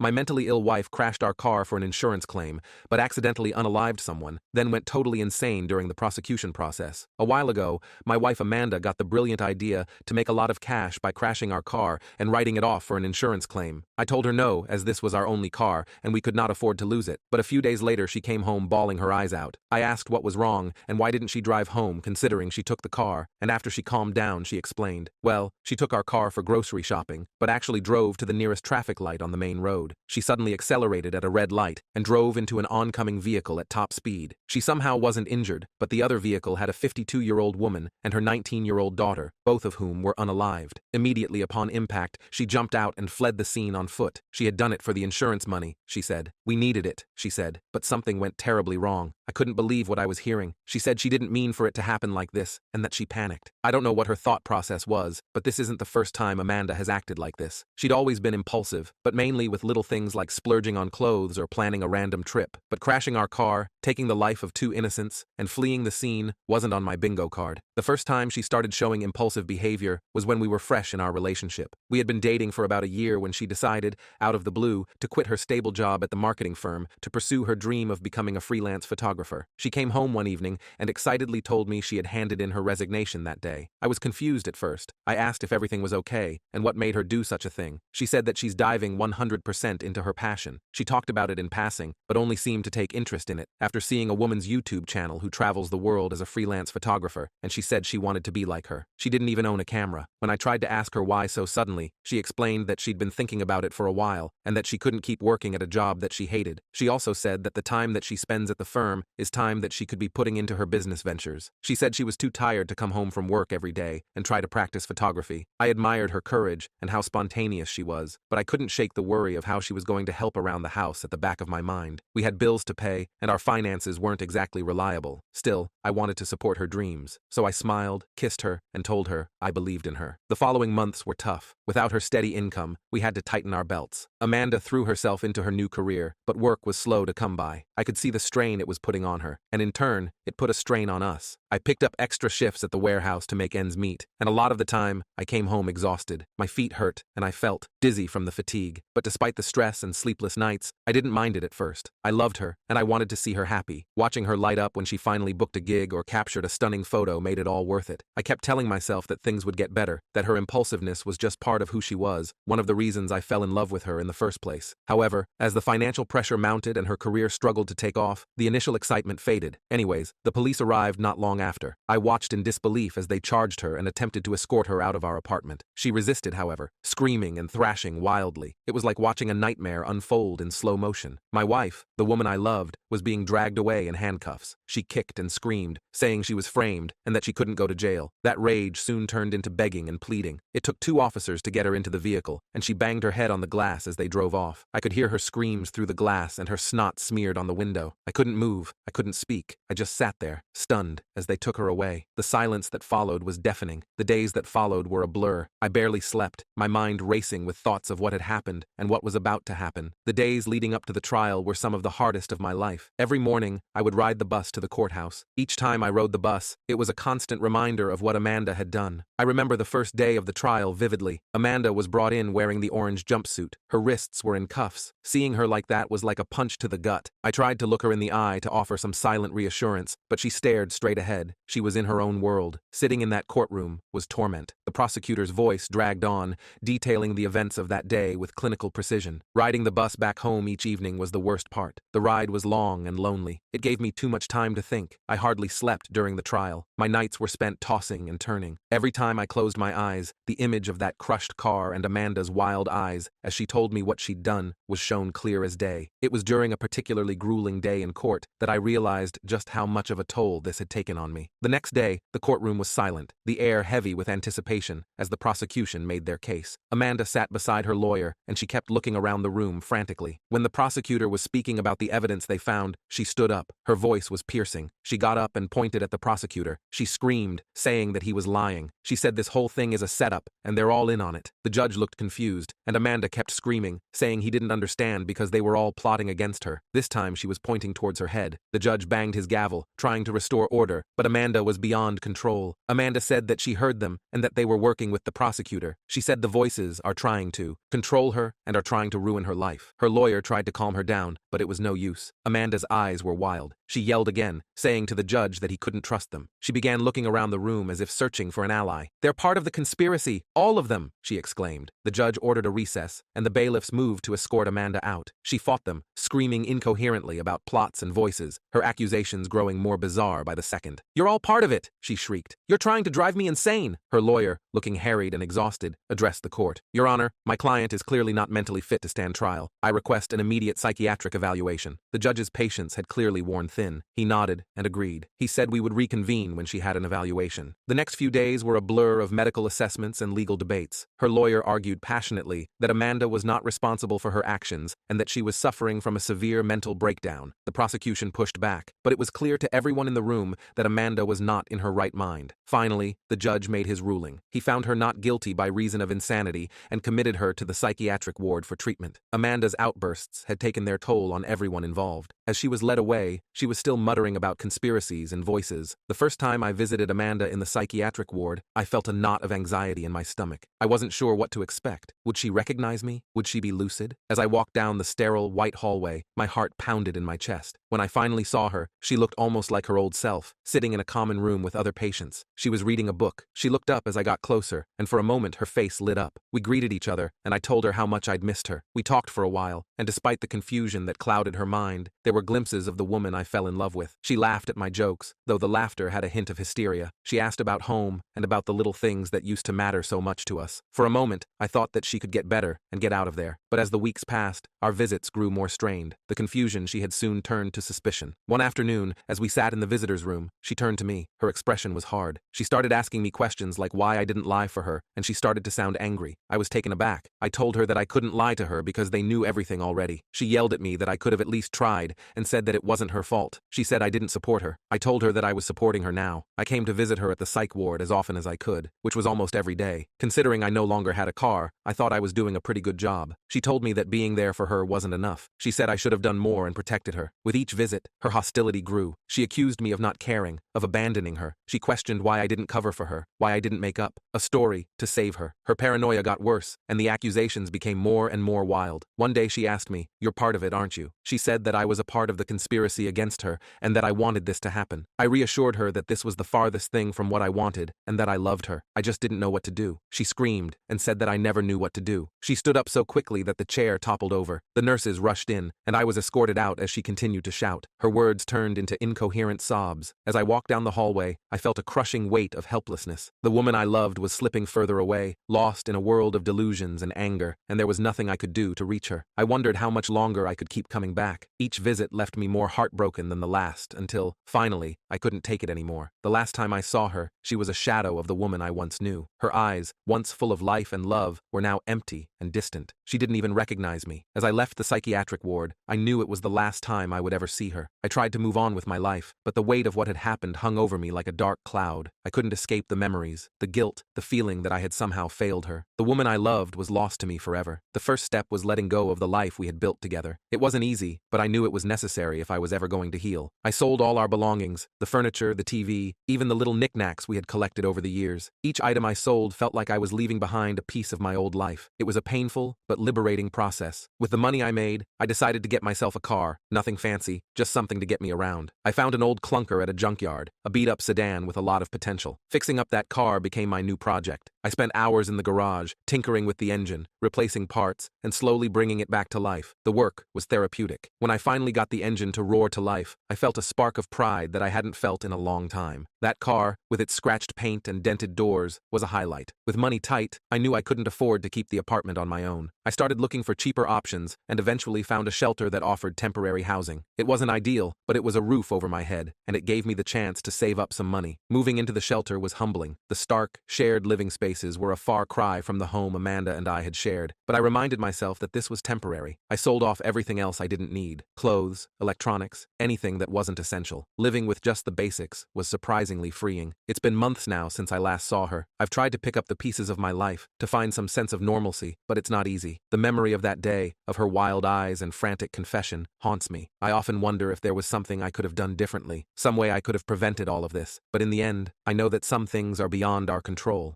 My mentally ill wife crashed our car for an insurance claim, but accidentally unalived someone, then went totally insane during the prosecution process. A while ago, my wife Amanda got the brilliant idea to make a lot of cash by crashing our car and writing it off for an insurance claim. I told her no, as this was our only car and we could not afford to lose it, but a few days later she came home bawling her eyes out. I asked what was wrong and why didn't she drive home considering she took the car, and after she calmed down she explained, well, she took our car for grocery shopping, but actually drove to the nearest traffic light on the main road. She suddenly accelerated at a red light and drove into an oncoming vehicle at top speed. She somehow wasn't injured, but the other vehicle had a 52-year-old woman and her 19-year-old daughter, both of whom were unalived. Immediately upon impact, she jumped out and fled the scene on foot. She had done it for the insurance money, she said. We needed it, she said, but something went terribly wrong. I couldn't believe what I was hearing. She said she didn't mean for it to happen like this, and that she panicked. I don't know what her thought process was, but this isn't the first time Amanda has acted like this. She'd always been impulsive, but mainly with little things like splurging on clothes or planning a random trip. But crashing our car, taking the life of two innocents, and fleeing the scene wasn't on my bingo card. The first time she started showing impulsive behavior was when we were fresh in our relationship. We had been dating for about a year when she decided, out of the blue, to quit her stable job at the marketing firm to pursue her dream of becoming a freelance photographer. She came home one evening and excitedly told me she had handed in her resignation that day. I was confused at first. I asked if everything was okay and what made her do such a thing. She said that she's diving 100% into her passion. She talked about it in passing, but only seemed to take interest in it after seeing a woman's YouTube channel who travels the world as a freelance photographer, and she said she wanted to be like her. She didn't even own a camera. When I tried to ask her why so suddenly, she explained that she'd been thinking about it for a while and that she couldn't keep working at a job that she hated. She also said that the time that she spends at the firm is time that she could be putting into her business ventures. She said she was too tired to come home from work every day and try to practice photography. I admired her courage and how spontaneous she was, but I couldn't shake the worry of how she was going to help around the house at the back of my mind. We had bills to pay, and our finances weren't exactly reliable. Still, I wanted to support her dreams, so I smiled, kissed her, and told her I believed in her. The following months were tough. Without her steady income, we had to tighten our belts. Amanda threw herself into her new career, but work was slow to come by. I could see the strain it was putting on her, and in turn, it put a strain on us. I picked up extra shifts at the warehouse to make ends meet, and a lot of the time, I came home exhausted. My feet hurt, and I felt dizzy from the fatigue. But despite the stress and sleepless nights, I didn't mind it at first. I loved her, and I wanted to see her happy. Watching her light up when she finally booked a gig or captured a stunning photo made it all worth it. I kept telling myself that things would get better, that her impulsiveness was just part of who she was, one of the reasons I fell in love with her in the first place. However, as the financial pressure mounted and her career struggled to take off, the initial excitement faded. Anyways, the police arrived not long after. I watched in disbelief as they charged her and attempted to escort her out of our apartment. She resisted, however, screaming and thrashing wildly. It was like watching a nightmare unfold in slow motion. My wife, the woman I loved, was being dragged away in handcuffs. She kicked and screamed, saying she was framed and that she couldn't go to jail. That rage soon turned into begging and pleading. It took 2 officers to get her into the vehicle, and she banged her head on the glass as they drove off. I could hear her screams through the glass and her snot smeared on the window. I couldn't move. I couldn't speak. I just sat there, stunned, as they took her away. The silence that followed was deafening. The days that followed were a blur. I barely slept, my mind racing with thoughts of what had happened and what was about to happen. The days leading up to the trial were some of the hardest of my life. Every morning, I would ride the bus to the courthouse. Each time I rode the bus, it was a constant reminder of what Amanda had done. I remember the first day of the trial vividly. Amanda was brought in wearing the orange jumpsuit. Her wrists were in cuffs. Seeing her like that was like a punch to the gut. I tried to look her in the eye to offer some silent reassurance, but she stared straight ahead. She was in her own world. Sitting in that courtroom was torment. The prosecutor's voice dragged on, detailing the events of that day with clinical precision. Riding the bus back home each evening was the worst part. The ride was long and lonely. It gave me too much time to think. I hardly slept during the trial. My nights were spent tossing and turning. Every time I closed my eyes, the image of that crushed car and Amanda's wild eyes, as she told me what she'd done, was shown clear as day. It was during a particularly grueling day in court that I realized just how much of a toll this had taken on me. The next day, the courtroom was silent, the air heavy with anticipation as the prosecution made their case. Amanda sat beside her lawyer, and she kept looking around the room frantically. When the prosecutor was speaking about the evidence they found, she stood up. Her voice was piercing. She got up and pointed at the prosecutor. She screamed, saying that he was lying. She said this whole thing is a setup, and they're all in on it. The judge looked confused, and Amanda kept screaming, saying he didn't understand because they were all plotting against her. This time she was pointing towards her head. The judge banged his gavel, trying to restore order, but Amanda was beyond control. Amanda said that she heard them and that they were working with the prosecutor. She said the voices are trying to control her and are trying to ruin her life. Her lawyer tried to calm her down, but it was no use. Amanda's eyes were wild. She yelled again, saying to the judge that he couldn't trust them. She began looking around the room as if searching for an ally. "They're part of the conspiracy, all of them," she exclaimed. The judge ordered a recess, and the bailiffs moved to escort Amanda out. She fought them, screaming incoherently about plots and voices, her accusations growing more bizarre by the second. "You're all part of it," she shrieked. "You're trying to drive me insane." Her lawyer, looking harried and exhausted, addressed the court. "Your Honor, my client is clearly not mentally fit to stand trial. I request an immediate psychiatric evaluation." The judge's patience had clearly worn thin. He nodded and agreed. He said we would reconvene when she had an evaluation. The next few days were a blur of medical assessments and legal debates. Her lawyer argued passionately that Amanda was not responsible for her actions and that she was suffering from a severe mental breakdown. The prosecution pushed back, but it was clear to everyone in the room that Amanda was not in her right mind. Finally, the judge made his ruling. He found her not guilty by reason of insanity and committed her to the psychiatric ward for treatment. Amanda's outbursts had taken their toll on everyone involved. As she was led away, she was still muttering about conspiracies and voices. The first time I visited Amanda in the psychiatric ward, I felt a knot of anxiety in my stomach. I wasn't sure what to expect. Would she recognize me? Would she be lucid? As I walked down the sterile, white hallway, my heart pounded in my chest. When I finally saw her, she looked almost like her old self, sitting in a common room with other patients. She was reading a book. She looked up as I got closer, and for a moment her face lit up. We greeted each other, and I told her how much I'd missed her. We talked for a while, and despite the confusion that clouded her mind, there were glimpses of the woman I fell in love with. She laughed at my jokes, though the laughter had a hint of hysteria. She asked about home and about the little things that used to matter so much to us. For a moment, I thought that she could get better and get out of there. But as the weeks passed, our visits grew more strained. The confusion she had soon turned to suspicion. One afternoon, as we sat in the visitor's room, she turned to me. Her expression was hard. She started asking me questions like why I didn't lie for her, and she started to sound angry. I was taken aback. I told her that I couldn't lie to her because they knew everything already. She yelled at me that I could have at least tried and said that it wasn't her fault. She said I didn't support her. I told her that I was supporting her now. I came to visit her at the psych ward as often as I could, which was almost every day. Considering I no longer had a car, I thought I was doing a pretty good job. She told me that being there for her wasn't enough. She said I should have done more and protected her. With each visit, her hostility grew. She accused me of not caring, of abandoning her. She questioned why I didn't cover for her, why I didn't make up a story to save her. Her paranoia got worse, and the accusations became more and more wild. One day she asked me, "You're part of it, aren't you?" She said that I was a part of the conspiracy against her and that I wanted this to happen. I reassured her that this was the farthest thing from what I wanted and that I loved her. I just didn't know what to do. She screamed and said that I never knew what to do. She stood up so quickly that the chair toppled over. The nurses rushed in, and I was escorted out as she continued to shout. Her words turned into incoherent sobs. As I walked down the hallway, I felt a crushing weight of helplessness. The woman I loved was slipping further away, lost in a world of delusions and anger, and there was nothing I could do to reach her. I wondered how much longer I could keep coming back. Each visit left me more heartbroken than the last, until, finally, I couldn't take it anymore. The last time I saw her, she was a shadow of the woman I once knew. Her eyes, once full of life and love, were now empty and distant. She didn't even recognize me. As I left the psychiatric ward, I knew it was the last time I would ever see her. I tried to move on with my life, but the weight of what had happened hung over me like a dark cloud. I couldn't escape the memories, the guilt, the feeling that I had somehow failed her. The woman I loved was lost to me forever. The first step was letting go of the life we had built together. It wasn't easy, but I knew it was necessary if I was ever going to heal. I sold all our belongings, the furniture, the TV, even the little knickknacks we had collected over the years. Each item I sold felt like I was leaving behind a piece of my old life. It was a painful but liberating process. With the money I made, I decided to get myself a car. Nothing fancy, just something to get me around. I found an old clunker at a junkyard, a beat-up sedan with a lot of potential. Fixing up that car became my new project. I spent hours in the garage, tinkering with the engine, replacing parts, and slowly bringing it back to life. The work was therapeutic. When I finally got the engine to roar to life, I felt a spark of pride that I hadn't felt in a long time. That car, with its scratched paint and dented doors, was a highlight. With money tight, I knew I couldn't afford to keep the apartment on my own. I started looking for cheaper options and eventually found a shelter that offered temporary housing. It wasn't ideal, but it was a roof over my head, and it gave me the chance to save up some money. Moving into the shelter was humbling. The stark, shared living space spaces were a far cry from the home Amanda and I had shared, but I reminded myself that this was temporary. I sold off everything else I didn't need: clothes, electronics, anything that wasn't essential. Living with just the basics was surprisingly freeing. It's been months now since I last saw her. I've tried to pick up the pieces of my life, to find some sense of normalcy, but it's not easy. The memory of that day, of her wild eyes and frantic confession, haunts me. I often wonder if there was something I could have done differently, some way I could have prevented all of this. But in the end, I know that some things are beyond our control.